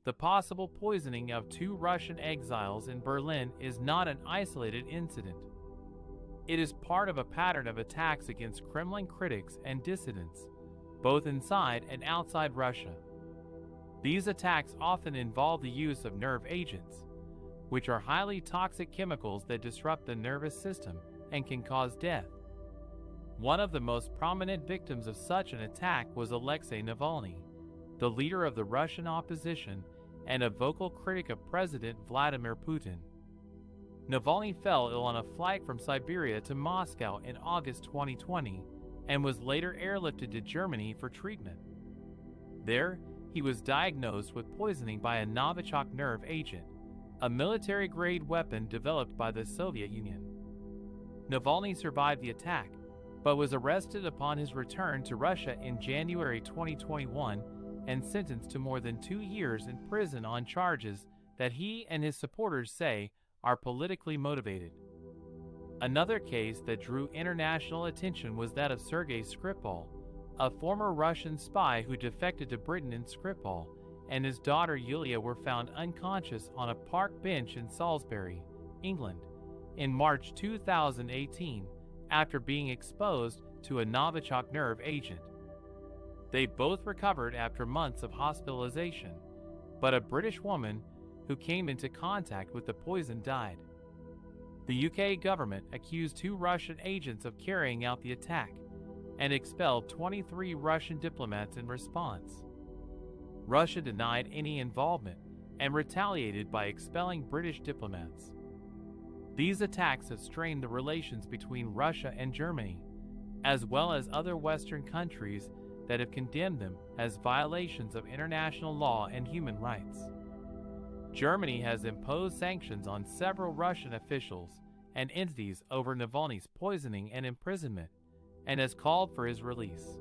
The possible poisoning of two Russian exiles in Berlin is not an isolated incident. It is part of a pattern of attacks against Kremlin critics and dissidents, both inside and outside Russia. These attacks often involve the use of nerve agents, which are highly toxic chemicals that disrupt the nervous system and can cause death. One of the most prominent victims of such an attack was Alexei Navalny, the leader of the Russian opposition and a vocal critic of President Vladimir Putin. Navalny fell ill on a flight from Siberia to Moscow in August 2020 and was later airlifted to Germany for treatment. There, he was diagnosed with poisoning by a Novichok nerve agent, a military-grade weapon developed by the Soviet Union. Navalny survived the attack, but was arrested upon his return to Russia in January 2021 and sentenced to more than 2 years in prison on charges that he and his supporters say are politically motivated. Another case that drew international attention was that of Sergei Skripal, a former Russian spy who defected to Britain in Skripal, and his daughter Yulia were found unconscious on a park bench in Salisbury, England, in March 2018 after being exposed to a Novichok nerve agent. They both recovered after months of hospitalization, but a British woman who came into contact with the poison died. The UK government accused 2 Russian agents of carrying out the attack and expelled 23 Russian diplomats in response. Russia denied any involvement and retaliated by expelling British diplomats. These attacks have strained the relations between Russia and Germany, as well as other Western countries that have condemned them as violations of international law and human rights. Germany has imposed sanctions on several Russian officials and entities over Navalny's poisoning and imprisonment, and has called for his release.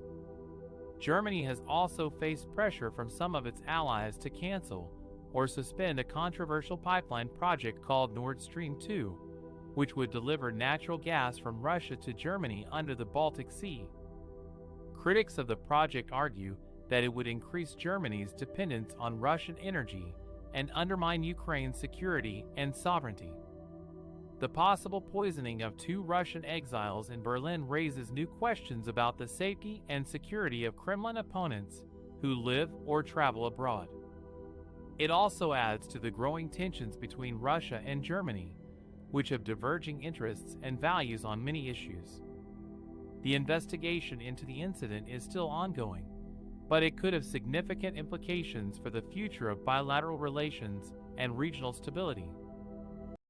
Germany has also faced pressure from some of its allies to cancel or suspend a controversial pipeline project called Nord Stream 2, which would deliver natural gas from Russia to Germany under the Baltic Sea. Critics of the project argue that it would increase Germany's dependence on Russian energy and undermine Ukraine's security and sovereignty. The possible poisoning of 2 Russian exiles in Berlin raises new questions about the safety and security of Kremlin opponents who live or travel abroad. It also adds to the growing tensions between Russia and Germany, which have diverging interests and values on many issues. The investigation into the incident is still ongoing, but it could have significant implications for the future of bilateral relations and regional stability.